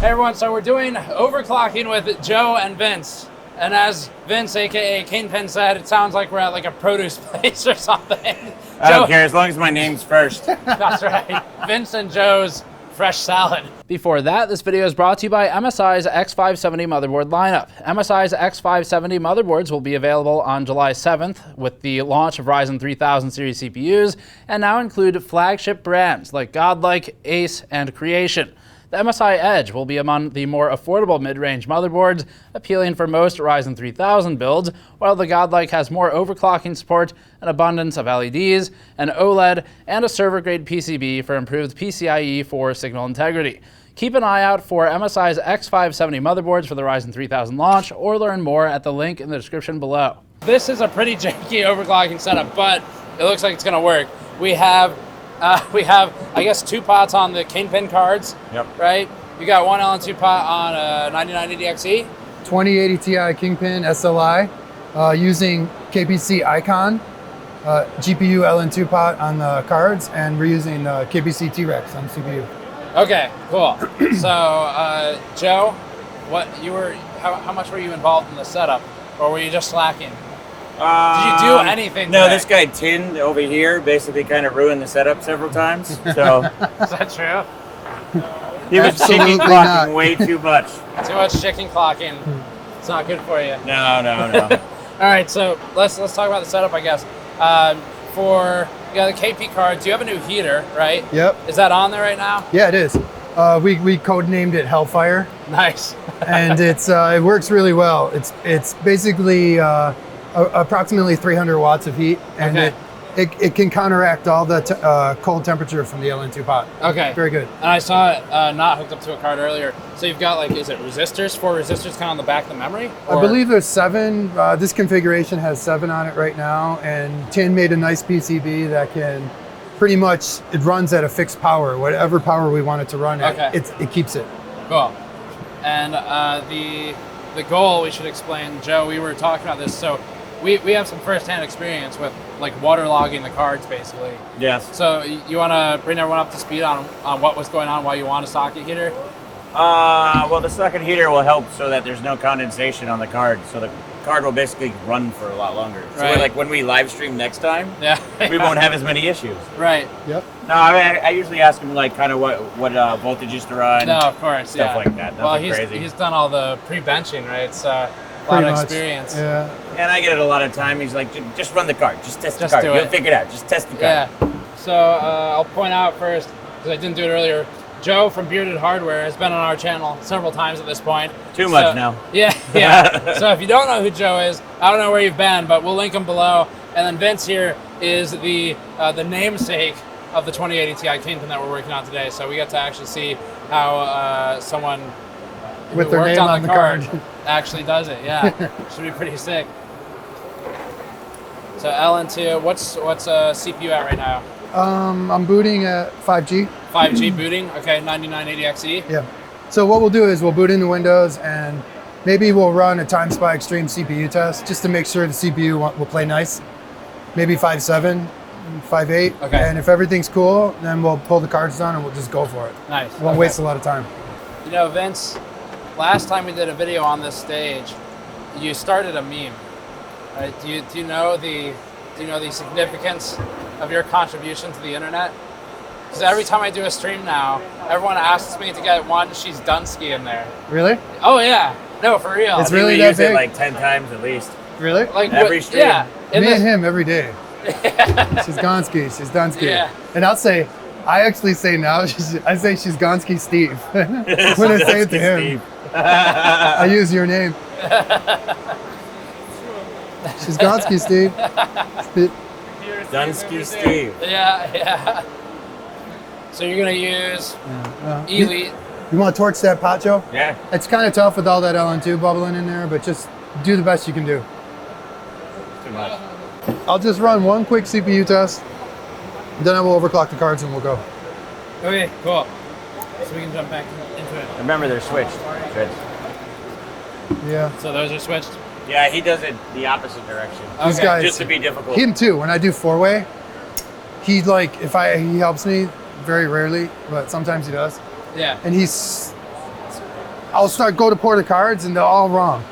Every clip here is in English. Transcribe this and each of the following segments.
Hey everyone, so we're doing overclocking with Joe and Vince. And as Vince, aka KINGPIN, said, it sounds like we're at like a produce place or something. I don't care, as long as my name's first. That's right. Vince and Joe's fresh salad. Before that, this video is brought to you by MSI's X570 motherboard lineup. MSI's X570 motherboards will be available on July 7th with the launch of Ryzen 3000 series CPUs and now include flagship brands like Godlike, Ace, and Creation. The MSI Edge will be among the more affordable mid-range motherboards, appealing for most Ryzen 3000 builds, while the Godlike has more overclocking support, an abundance of LEDs, an OLED, and a server-grade PCB for improved PCIe 4 signal integrity. Keep an eye out for MSI's X570 motherboards for the Ryzen 3000 launch, or learn more at the link in the description below. This is a pretty janky overclocking setup, but it looks like it's going to work. We have, I guess, 2 pots on the KINGPIN cards. Yep. Right? You got one LN2 pot on a 9980XE. 2080 Ti KINGPIN SLI using KPC Icon. GPU LN2 pot on the cards, and we're using KPC T-Rex on the CPU. Okay, cool. So, Joe, how much were you involved in the setup, or were you just slacking? Did you do anything No, today? this guy Tin over here basically kind of ruined the setup several times. So Is that true? he was chicken clocking way too much. Too much chicken clocking. It's not good for you. No. All right, so let's talk about the setup, I guess. For the KP cards, you have a new heater, right? Yep. Is that on there right now? Yeah, it is. We codenamed it Hellfire. Nice. And it works really well. It's basically approximately 300 watts of heat, and it can counteract all the cold temperature from the LN2 pot. Okay. Very good. And I saw it not hooked up to a card earlier. So you've got, like, is it resistors? 4 resistors kind of on the back of the memory? Or? I believe there's 7. This configuration has 7 on it right now, and Tin made a nice PCB that can pretty much, it runs at a fixed power. Whatever power we want it to run at, it keeps it. Cool. And the goal, we should explain, Joe, we were talking about this, so we have some first-hand experience with like waterlogging the cards, basically. Yes. So you want to bring everyone up to speed on what was going on, why you want a socket heater? Well, the socket heater will help so that there's no condensation on the card, so the card will basically run for a lot longer. So like when we live stream next time, we won't have as many issues. Right. Yep. No, I usually ask him like kind of what voltages to run. No, of course, stuff like that. Well, crazy. He's done all the pre-benching, right? It's a lot of experience. Yeah. And I get it a lot of time. He's like, just run the card. Just test the card. You'll figure it out. Just test the card. Yeah. So I'll point out first, because I didn't do it earlier, Joe from Bearded Hardware has been on our channel several times at this point. Too much now. Yeah. So if you don't know who Joe is, I don't know where you've been, but we'll link him below. And then Vince here is the namesake of the 2080 Ti KINGPIN that we're working on today. So we get to actually see how someone with their name on the card actually does it. Yeah. Should be pretty sick. So LN2, what's CPU at right now? I'm booting at 5G. 5G booting, okay, 9980XE. Yeah. So what we'll do is we'll boot into Windows, and maybe we'll run a TimeSpy Extreme CPU test just to make sure the CPU will play nice. Maybe 5.7, 5.8. Okay. And if everything's cool, then we'll pull the cards down and we'll just go for it. Nice. We won't waste a lot of time. You know, Vince, last time we did a video on this stage, you started a meme. Right? Do you know the significance of your contribution to the internet? Because every time I do a stream now, everyone asks me to get one She's Dunsky in there. Really? Oh yeah. No, for real. It's really that big? It like 10 times at least. Really? Like every stream. Yeah. Me and him every day. She's Gonski. She's Dunsky. Yeah. And I actually say now, I say She's Gonski Steve. When I say it to him, I use your name. She's Gonski Steve. Dunsky Steve. Yeah. So you're gonna use Elite. You want to torch that pot, Joe? Yeah. It's kind of tough with all that LN2 bubbling in there, but just do the best you can do. Too much. I'll just run one quick CPU test, then I will overclock the cards and we'll go. Okay, cool. So we can jump back into it. Remember, they're switched. Good. Yeah. So those are switched? Yeah, he does it the opposite direction. Okay. These guys, just to be difficult. Him too. When I do 4-way, he helps me very rarely, but sometimes he does. Yeah. And he's I'll go to pour the cards and they're all wrong.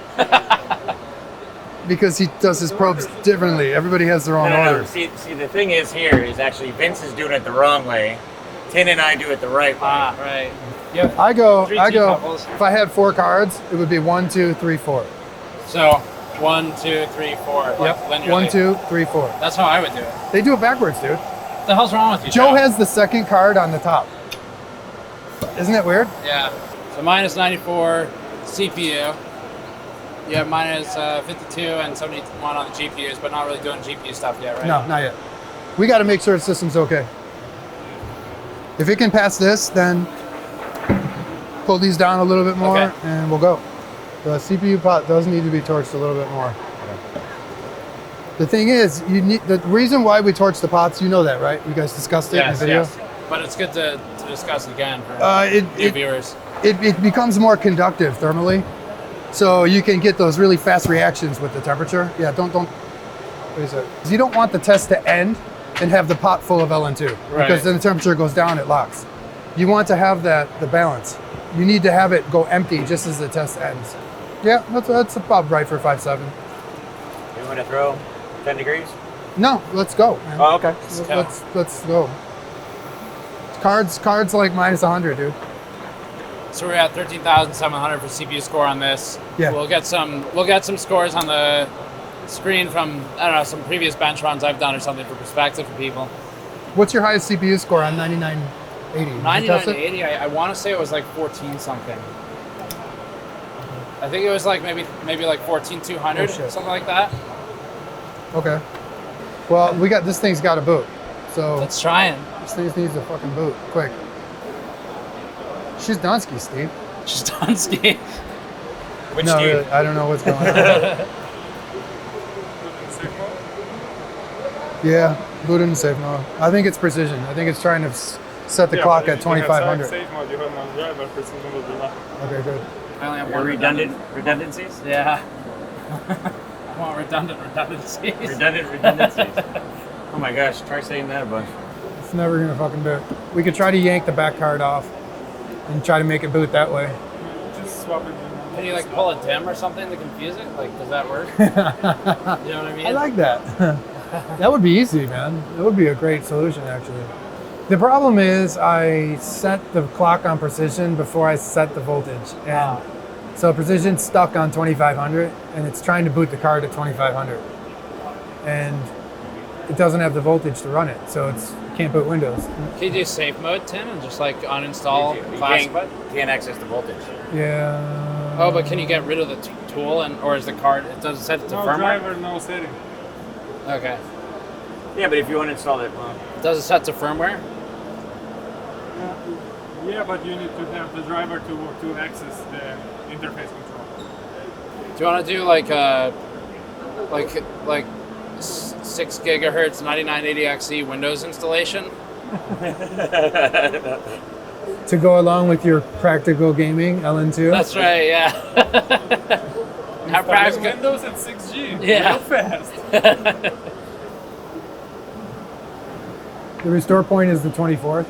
Because he does his probes differently. Everybody has their own order. See, the thing is here is actually Vince is doing it the wrong way. Tin and I do it the right way. Right. Yep. I go, if I had 4 cards, it would be 1, 2, 3, 4. So 1, 2, 3, 4. Yep. Like 1, 2, 3, 4. That's how I would do it. They do it backwards, dude. What the hell's wrong with you, Joe has the second card on the top. Isn't it weird? Yeah. So mine is 94 CPU. Yeah, mine is 52 and 71 on the GPUs, but not really doing GPU stuff yet, right? No, not yet. We got to make sure the system's okay. If it can pass this, then pull these down a little bit more, and we'll go. The CPU pot does need to be torched a little bit more. The thing is, the reason why we torch the pots, you know that, right? You guys discussed it in the video? Yes. But it's good to discuss it again for new viewers. It becomes more conductive thermally, so you can get those really fast reactions with the temperature. Yeah, don't. What is it? You don't want the test to end and have the pot full of LN2, because then the temperature goes down, it locks. You want to have the balance. You need to have it go empty just as the test ends. Yeah, that's about right for 5.7. You want to throw 10 degrees? No, let's go, man. Oh, okay. Let's go. Cards like minus 100, dude. So we're at 13,700 for CPU score on this. Yeah. We'll get some scores on the screen from, I don't know, some previous bench runs I've done or something for perspective for people. What's your highest CPU score on 9980? 9980, I want to say it was like 14 something. I think it was like maybe like 14,200, something like that. Okay. Well, this thing's got a boot. So let's try it. This thing needs a fucking boot, quick. She's Dunsky, Steve. She's Dunsky. Which no, Steve? Really, I don't know what's going on. Yeah, boot in safe mode. I think it's precision. I think it's trying to set the clock at 2,500. Safe mode, you have no driver, precision will be low. Okay, good. I only have one redundancies? Yeah. I want redundancies. Redundancies. Oh my gosh, try saying that a bunch. It's never gonna fucking boot. We could try to yank the back card off and try to make it boot that way. Just swap it. Can you like pull a dim or something to confuse it? Like, does that work? You know what I mean? I like that. That would be easy, man. That would be a great solution, actually. The problem is I set the clock on precision before I set the voltage. And so precision's stuck on 2,500 and it's trying to boot the card at 2,500. And it doesn't have the voltage to run it, so it can't boot Windows. Can you do safe mode, Tim, and just like uninstall classified? You can't access the voltage. Yeah. Oh, but can you get rid of the tool, or is the card, it doesn't set it to firmware? No driver, no setting. Okay. Yeah, but if you uninstall it, well. Does it set to firmware? Yeah, but you need to have the driver to access the interface control. Do you want to do like 6 gigahertz 9980XE Windows installation? To go along with your practical gaming, LN2? That's right, yeah. How practical? Windows at 6G. Yeah. Real fast. The restore point is the 24th.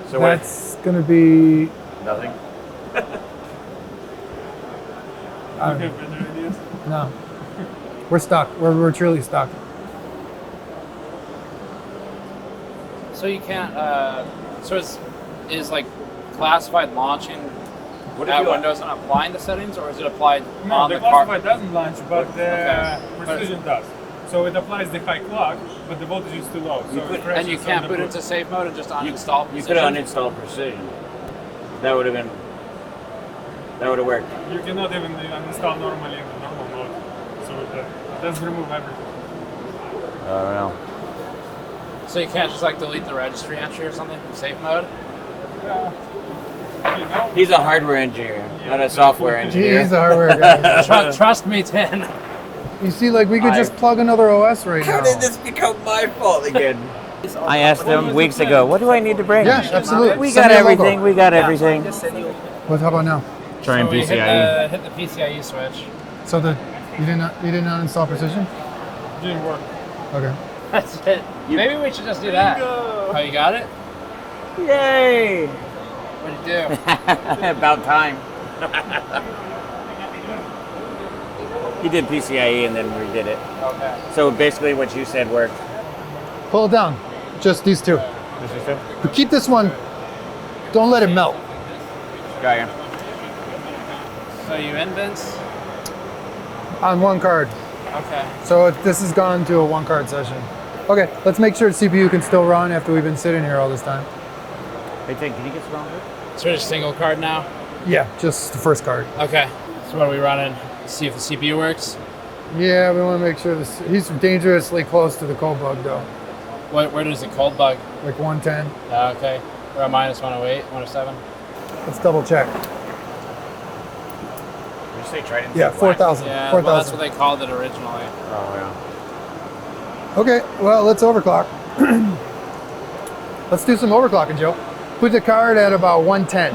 So that's going to be... Nothing? Better ideas? No. We're stuck. We're truly stuck. So you can't, so is like classified launching at Windows and applying the settings, or is it applied on the card? No, the classified doesn't launch, but the precision does. So it applies the high clock, but the voltage is too low. And you can't boot into safe mode and just uninstall precision? You could uninstall precision. That would have worked. You cannot even uninstall normally in the normal mode. So it does remove everything. I don't know. So you can't just like delete the registry entry or something from safe mode? He's a hardware engineer, not a software engineer. He's a hardware guy. Trust me, Tin. You see, like, we could just plug another OS right now. How did this become my fault again? I asked them weeks ago, what do I need to bring? Yeah, absolutely. We got everything. We got everything. Well, how about now? Trying PCIe. Hit the PCIe switch. So you did not uninstall precision? Didn't work. Okay. That's it. Maybe we should just do that. Oh, you got it? Yay! What'd you do? About time. He did PCIe and then redid it. Okay. So basically what you said worked. Pull it down. Just these two. This is it? But keep this one. Don't let it melt. Got you. So you in, Vince? On one card. Okay. So this has gone to a one card session. Okay, let's make sure the CPU can still run after we've been sitting here all this time. Hey, Tim, can you get stronger? So we're just single card now? Yeah, just the first card. Okay. So what are we running? See if the CPU works? Yeah, we want to make sure this. He's dangerously close to the cold bug though. Where does the cold bug? Like 110. Okay. We're at minus 108, 107. Let's double check. Did you say Trident? Yeah, 4,000. Yeah, 4,000. well, that's what they called it originally. Oh, yeah. Okay, well, let's overclock. Let's do some overclocking, Joe. Put the card at about 110.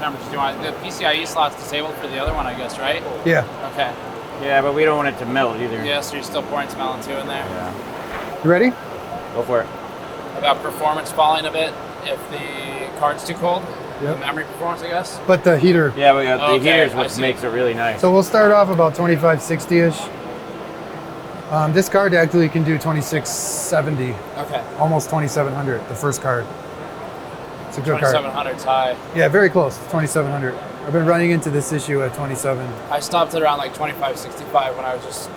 How much do you want? The PCIe slot's disabled for the other one, I guess, right? Yeah. Okay. Yeah, but we don't want it to melt either. Yeah, so you're still pouring some LN2 in there. Yeah. You ready? Go for it. About performance falling a bit if the card's too cold. Yep. The memory performance, I guess. But the heater. Yeah, but the Okay, heater's I what see. makes it really nice. So we'll start off about 2560-ish. This card actually can do 2670, Okay. almost 2700, the first card. It's a good card. 2700's high. Yeah, very close, 2700. I've been running into this issue at 27. I stopped at around like 2565 when I was just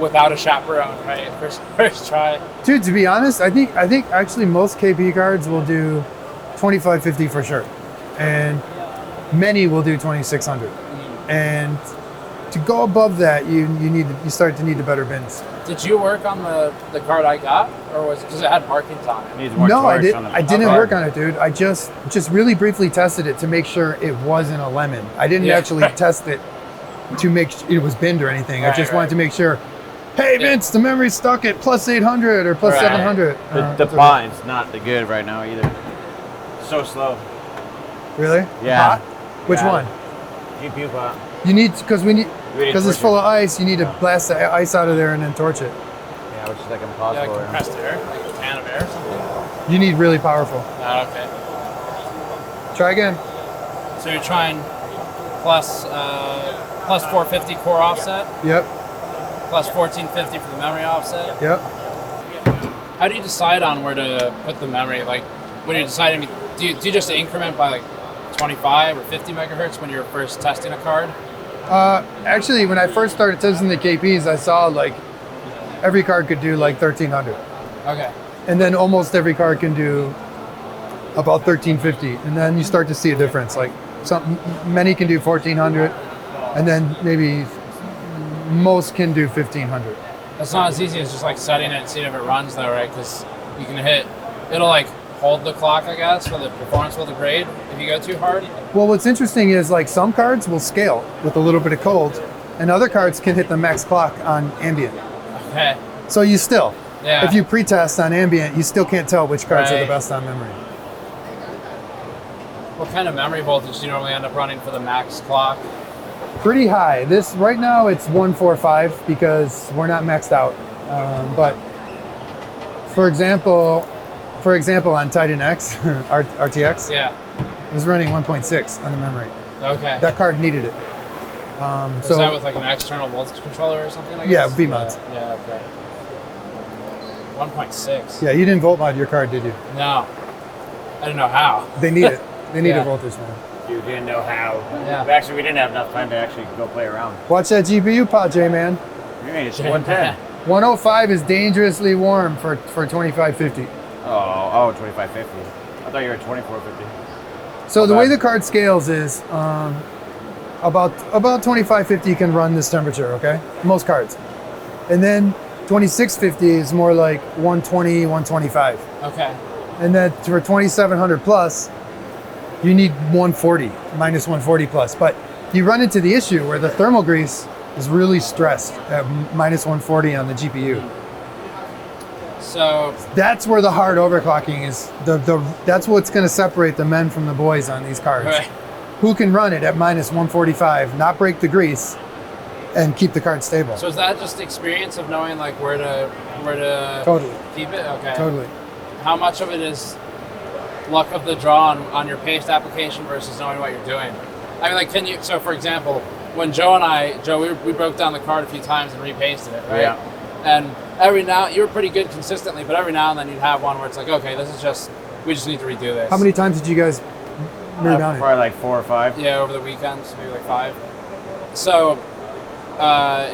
without a chaperone, right? First try. Dude, to be honest, I think actually most KP cards will do 2550 for sure. And many will do 2600. And to go above that, you start to need the better bins. Did you work on the card I got, or was it because it had markings on it? Needs more No, I torch did. on the I didn't card. work on it, dude. I just really briefly tested it to make sure it wasn't a lemon. I didn't Yeah. actually test it to make it was binned or anything. I Right, just right. wanted to make sure. Hey, Yeah. Vince, the memory's stuck at plus 800 or plus Right. 700. The that's okay. bine's not the good right now either. So slow. Really? Yeah. Hot? Which Yeah. one? GPU pot. You need because We need it's torch full it. of ice. You need to blast the ice out of there and then torch it. Yeah, which is like Yeah, impossible. like right now. compressed air, like a can of air or something. You need really powerful. Oh, okay. Try again. So you're trying plus 450 core offset, Yep. plus 1450 for the memory offset. Yep. How do you decide on where to put the memory? Like when you're deciding, do you just increment by like 25 or 50 megahertz when you're first testing a card? Actually, when I first started testing the KPs, I saw like every card could do like 1300. Okay. And then almost every card can do about 1350, and then you start to see a difference. Like many can do 1400, and then maybe most can do 1500. That's not as easy as just like setting it and seeing if it runs though, right? Because you can it'll like hold the clock, I guess, for the performance will degrade if you go too hard. Well, what's interesting is like some cards will scale with a little bit of cold, and other cards can hit the max clock on ambient. Okay. So you still, Yeah. if you pre-test on ambient, you still can't tell which cards are the Right. best on memory. What kind of memory voltage do you normally end up running for the max clock? Pretty high. This right now it's 145 because we're not maxed out. But for example, on Titan X RTX, Yeah. it was running 1.6 on the memory. Okay. That card needed it. Is that with like an external voltage controller or something? I Yeah, guess? VMODs. Yeah. Okay. 1.6. Yeah, you didn't volt mod your card, did you? No. I didn't know how. They need it. They need Yeah. a voltage man. You didn't know how. Yeah. Actually, we didn't have enough time to actually go play around. Watch that GPU pot, J-Man. You mean it's 110? 105 is dangerously warm for 2550. Oh, 2550. I thought you were at 2450. So Oh, the way bad. the card scales is about 2550 can run this temperature, okay? Most cards. And then 2650 is more like 120, 125. Okay. And then for 2700 plus, you need 140, minus 140 plus. But you run into the issue where the thermal grease is really stressed at minus 140 on the GPU. So That's where the hard overclocking is. That's what's going to separate the men from the boys on these cards. Right. Who can run it at minus 145, not break the grease, and keep the card stable. So is that just the experience of knowing like where to Totally. keep it? Okay. Totally. How much of it is luck of the draw on your paste application versus knowing what you're doing? I mean, like, can you? So, for example, when Joe, we broke down the card a few times and repasted it, right? Yeah. And every now, you were pretty good consistently, but every now and then you'd have one where it's like, okay, we just need to redo this. How many times did you guys move down it? Probably like 4 or 5. Yeah, over the weekends, maybe like 5. So,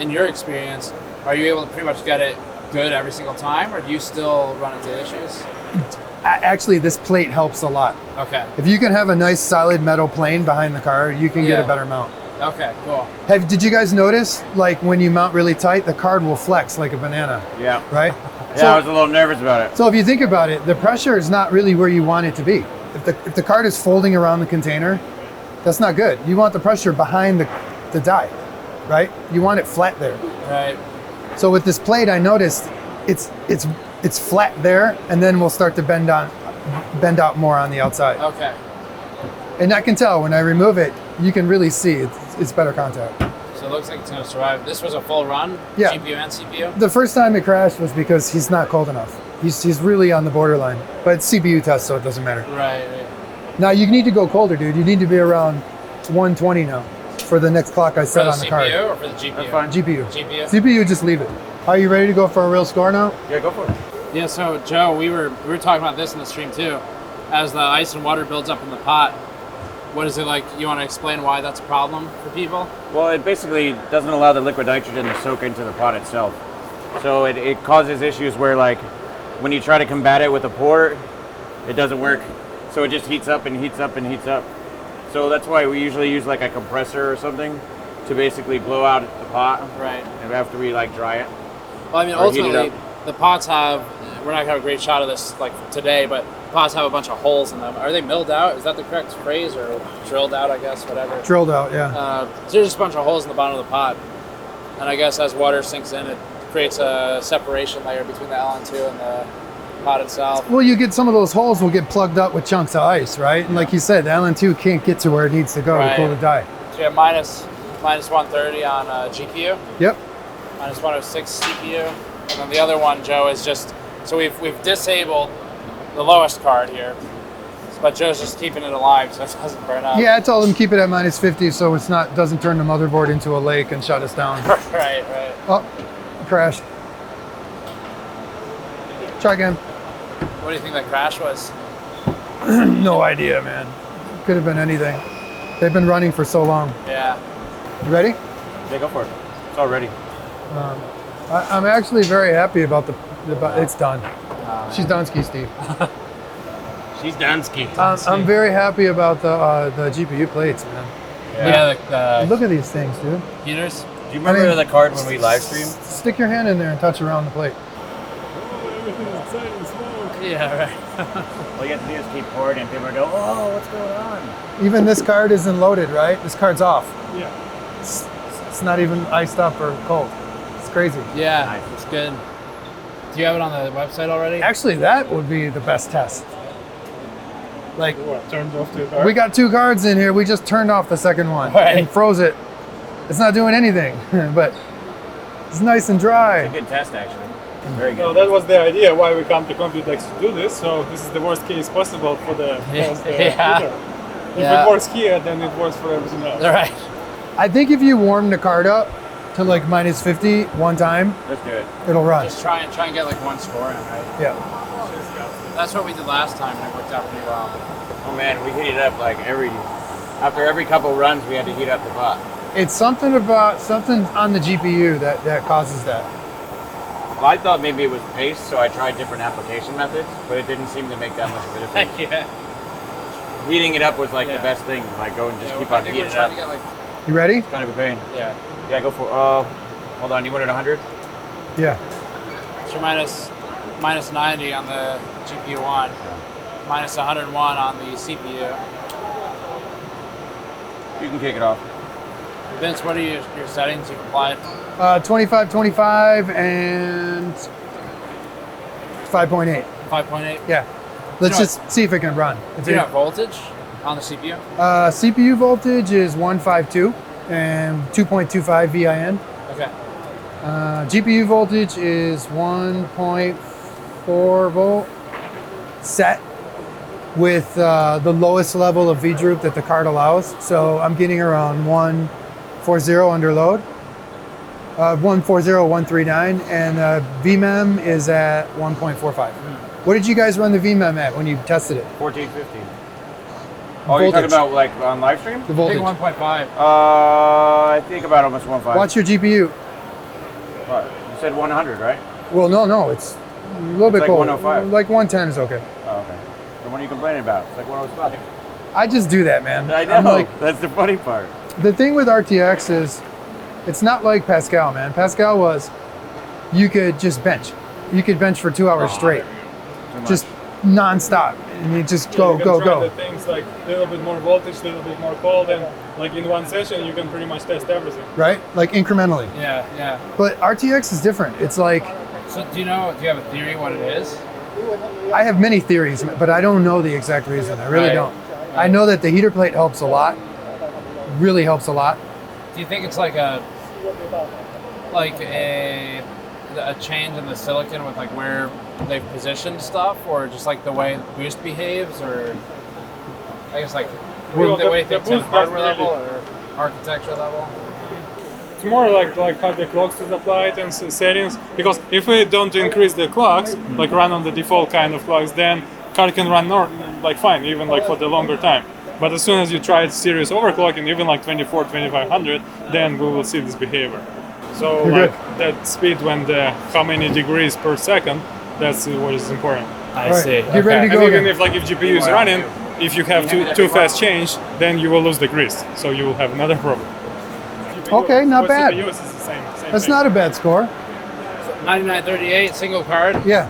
in your experience, are you able to pretty much get it good every single time, or do you still run into issues? Actually, this plate helps a lot. Okay. If you can have a nice solid metal plane behind the car, you can get a better mount. Okay, cool. Did you guys notice, like when you mount really tight, the card will flex like a banana? Yeah. Right? Yeah, So, I was a little nervous about it. so if you think about it, the pressure is not really where you want it to be. If the card is folding around the container, that's not good. You want the pressure behind the die, right? You want it flat there. Right. So with this plate, I noticed it's flat there, and then we'll start to bend out more on the outside. Okay. And I can tell when I remove it, you can really see it's better contact. So it looks like it's going to survive. This was a full run? Yeah. GPU and CPU? The first time it crashed was because he's not cold enough. He's really on the borderline, but it's CPU test, so it doesn't matter. Right. Now you need to go colder, dude. You need to be around 120 now for the next clock I set on the card. For the CPU or for the GPU? That's fine. GPU. GPU? CPU, just leave it. Are you ready to go for a real score now? Yeah, go for it. Yeah, so Joe, we were talking about this in the stream too. As the ice and water builds up in the pot, what is it like? You want to explain why that's a problem for people? Well, it basically doesn't allow the liquid nitrogen to soak into the pot itself. So it causes issues where, like, when you try to combat it with a pour, it doesn't work. So it just heats up and heats up and heats up. So that's why we usually use like a compressor or something to basically blow out the pot. Right. And after we like dry it. Well, I mean, Or heat it ultimately, up. the pots have, we're not going to have a great shot of this like today, but pots have a bunch of holes in them. Are they milled out? Is that the correct phrase? Or drilled out, I guess, whatever? Drilled out, yeah. So there's just a bunch of holes in the bottom of the pot. And I guess as water sinks in, it creates a separation layer between the LN2 and the pot itself. Well, you get some of those holes will get plugged up with chunks of ice, right? And like you said, the LN2 can't get to where it needs to go to cool the die. So you have minus 130 on GPU. Yep. Minus 106 CPU. And then the other one, Joe, is just, so we've disabled the lowest card here, but Joe's just keeping it alive so it doesn't burn up. Yeah, I told him keep it at minus 50 so it's not doesn't turn the motherboard into a lake and shut us down. Right. Oh, crashed. Try again. What do you think that crash was? No idea, man. Could have been anything. They've been running for so long. Yeah. You ready? Yeah, go for it. It's all ready. I'm actually very happy about it's done. She's Dunsky, Steve. She's Dansky. I'm very happy about the GPU plates, man. Yeah, Look at these things, dude. heaters. Do you remember the card when we live streamed? Stick your hand in there and touch around the plate. Yeah, right. All you have to do is keep pouring and people go, oh, what's going on? Even this card isn't loaded, right? This card's off. Yeah. It's not even iced up or cold. It's crazy. Yeah, Nice. it's good. Do you have it on the website already? Actually, that would be the best test. Like, What, turned off the car? we got 2 cards in here. We just turned off the second one Right. and froze it. It's not doing anything, but it's nice and dry. Good test, actually. Very So good. that was the idea why we come to Computex to do this. So this is the worst case possible for the Yeah. heater. If Yeah. it works here, then it works for everything else. All right. I think if you warm the card up to like minus 50 one time, Let's do it. it'll run. Just try and get like one score in, right? Yeah. That's what we did last time, and it worked out pretty well. Oh man, we heat it up like after every couple runs, we had to heat up the pot. It's something on the GPU that causes that. Well, I thought maybe it was paste, so I tried different application methods, but it didn't seem to make that much of a difference. Yeah. Heating it up was like Yeah. the best thing. Like go and just keep I on think heating we're it up. trying to get like, You ready? Kind of a pain. yeah. Yeah, go for. Hold on. You wanted 100? Yeah. So minus 90 on the GPU one, minus 101 on the CPU. You can kick it off. Vince, what are your settings you've applied? 25, 25, and 5.8. 5.8. Yeah. Let's know, just see if it can run. If Do you it- have voltage on the CPU? CPU voltage is 152 and 2.25 VIN. Okay. GPU voltage is 1.4 volt set with the lowest level of V-droop that the card allows. So I'm getting around 140 under load. 140.139, and VMEM is at 1.45. What did you guys run the VMEM at when you tested it? 1450. Oh, you're talking about like on live stream? The I voltage. think 1.5. I think about almost 1.5. Watch your GPU. What? You said 100, right? Well, no, it's a little bit like cold. 105. Like 110 is okay. Oh, okay. Then what are you complaining about? It's like 105. I just do that, man. I know. I'm like, That's the funny part. the thing with RTX is, it's not like Pascal, man. Pascal was, you could just bench. You could bench for 2 hours straight, just non-stop, and you just go, you can go, try go. the things like a little bit more voltage, a little bit more cold, and like in one session you can pretty much test everything. Right? Like incrementally. Yeah, yeah. But RTX is different. It's like, So do you have a theory what it is? I have many theories, but I don't know the exact reason. I really Right. don't. I know that the heater plate helps a lot. Really helps a lot. Do you think it's like a change in the silicon with like where they've positioned stuff, or just like the way the boost behaves, or I guess like Well, the way the things at boost hardware doesn't level or architecture level? It's more like how the clocks is applied and settings, because if we don't increase the clocks, like run on the default kind of clocks, then card can run like fine, even like for the longer time. But as soon as you try serious overclocking, even like 2500, then we will see this behavior. So You're like that speed when how many degrees per second, that's what is important. I All right, see. get ready to And go even again. if GPU is running, if you have too fast change, then you will lose the grease. So you will have another problem. Okay, not For bad. CPUs, it's the same That's thing. not a bad score. 9938 single card, Yeah,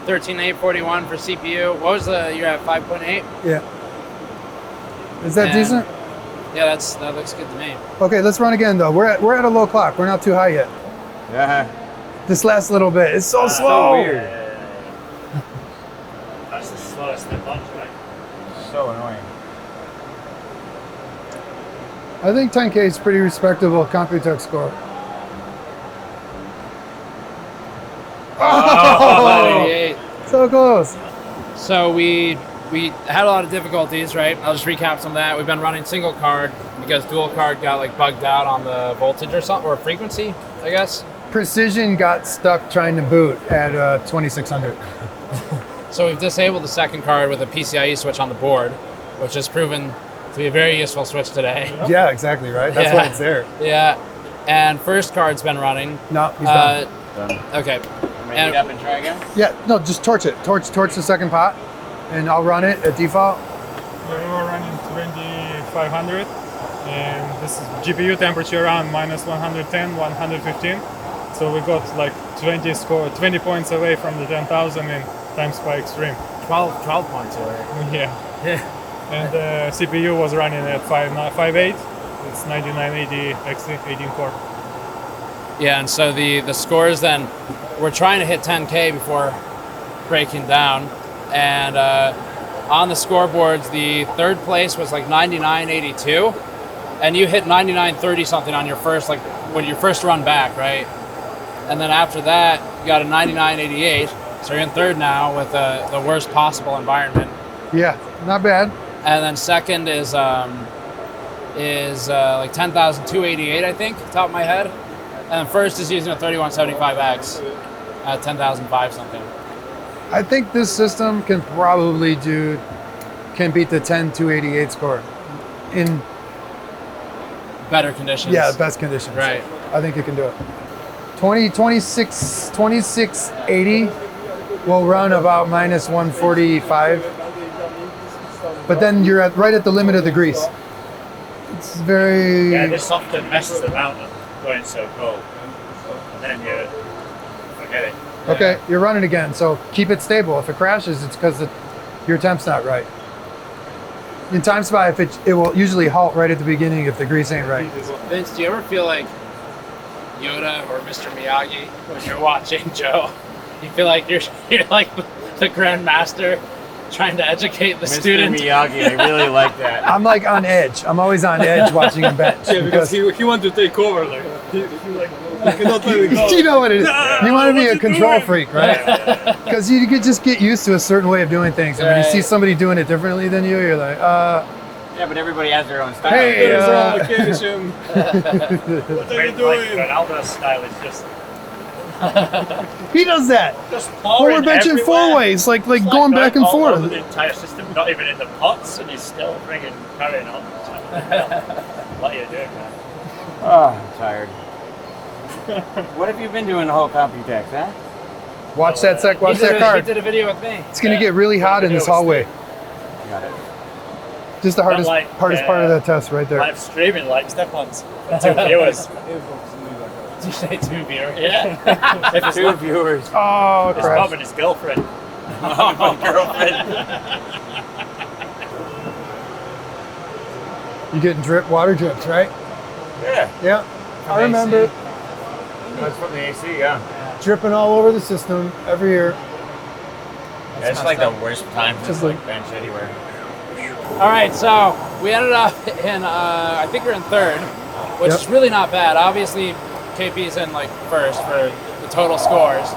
13841 for CPU. What was you're at 5.8? yeah. Is that Yeah. decent? Yeah, that looks good to me. Okay, let's run again though. We're at a low clock. We're not too high yet. Yeah. This last little bit, it's so slow. weird. That's the slowest Stepongzi, right? So annoying. I think 10K is pretty respectable Computex score. Oh, 88. so close. So we had a lot of difficulties, right? I'll just recap some of that. We've been running single card because dual card got like bugged out on the voltage or something, or frequency, I guess. Precision got stuck trying to boot at 2600. So we've disabled the second card with a PCIe switch on the board, which has proven to be a very useful switch today. Yeah, exactly, right? That's why it's there. Yeah. And first card's been running. No, he's done. Done. Okay. Ready And- it up and try again? Yeah, no, just torch it. Torch the second pot, and I'll run it at default. We were running 2500, and this is GPU temperature around minus 110, 115. So we got like 20 points away from the 10,000 in times by extreme. 12 points away. Yeah. Yeah. And the CPU was running at 5.8. It's 9980 XT 18 core. Yeah, and so the scores then, we're trying to hit 10K before breaking down. And on the scoreboards, the third place was like 99.82. And you hit 99.30 something on your first, like when your first run back, right? And then after that, you got a 99.88. So you're in third now with the worst possible environment. Yeah, not bad. And then second is like 10,288, I think, top of my head. And then first is using a 3175X at 10,005 something. I think this system can probably can beat the 10288 score in Better conditions. best conditions. Right. I think it can do it. 2680 will run about minus 145. But then you're right at the limit of the grease. It's very Yeah, this often messes about them going so cold. And then you forget it. okay. You're running again, so keep it stable. If it crashes, it's because your temp's not right. In time spy, if it will usually halt right at the beginning if the grease ain't right. Vince, do you ever feel like Yoda or Mr. Miyagi when you're watching Joe? You feel like you're like the Grand Master trying to educate the Mr. student. Miyagi, I really like that. I'm like on edge. I'm always on edge watching him bench. Yeah, because he wanted to take over. Like he like he cannot let it go. You know what it is. You want to be a what's he control doing? freak, right? Because you could just get used to a certain way of doing things. And when you see Right. somebody doing it differently than you, you're like, Yeah, but everybody has their own style. Hey, There's on occasion. What are you Like doing? Ronaldo's style is just he does that. powering Forward benching everywhere. four ways, like It's going back and all over forth. the entire system, not even in the pots, and you're still friggin' carrying on. It's like, what are you doing, man? Oh, I'm tired. What have you been doing the whole Computex, huh? Watch that sec. Watch that He card. did a video with me. It's gonna get really hot in this hallway. Got it. Just the hardest like, part of that test right there. Live streaming like SteponZ. 2 viewers. Did you say 2 viewers? Yeah. If it's 2 viewers. Oh, his crap. mom and his girlfriend. My girlfriend. You getting water drips, right? Yeah. Yeah. I remember That's from the AC, yeah. dripping all over the system every year. Yeah, it's like the worst time to Just like like- bench anywhere. All right, so we ended up in, I think we're in 3rd, which Yep. is really not bad. Obviously, KP's in like 1st for the total scores,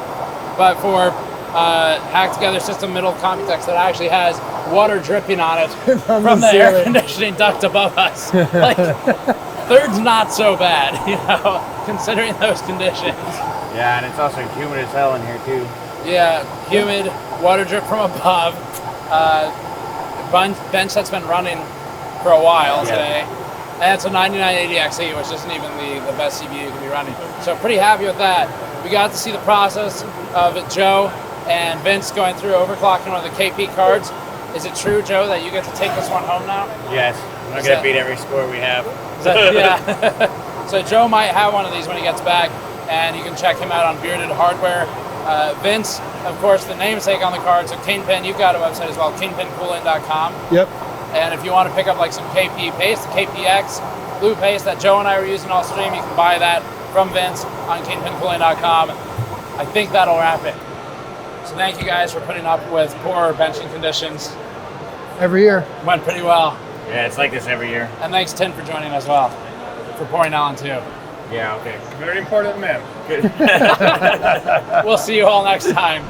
but for hacked together system middle Computex that actually has water dripping on it from the air ceiling. conditioning duct above us. Like, 3rd's not so bad, you know, considering those conditions. Yeah, and it's also humid as hell in here too. Yeah, humid, water drip from above. Bench that's been running for a while today. And it's a 9980 XE, which isn't even the best CPU you can be running. So pretty happy with that. We got to see the process of Joe and Vince going through overclocking one of the KP cards. Is it true, Joe, that you get to take this one home now? Yes. I'm not gonna beat every score we have. Yeah. So Joe might have one of these when he gets back, and you can check him out on Bearded Hardware. Vince, of course, the namesake on the card. So KINGPIN, you've got a website as well, kingpincoolin.com. Yep. And if you want to pick up like some KP paste, the KPX blue paste that Joe and I were using all stream, you can buy that from Vince on kingpincoolin.com. I think that'll wrap it. So thank you guys for putting up with poor benching conditions. Every year. Went pretty well. Yeah, it's like this every year. And thanks, Tin, for joining as well. For pouring on too. Yeah, okay. Very important man. Good. We'll see you all next time.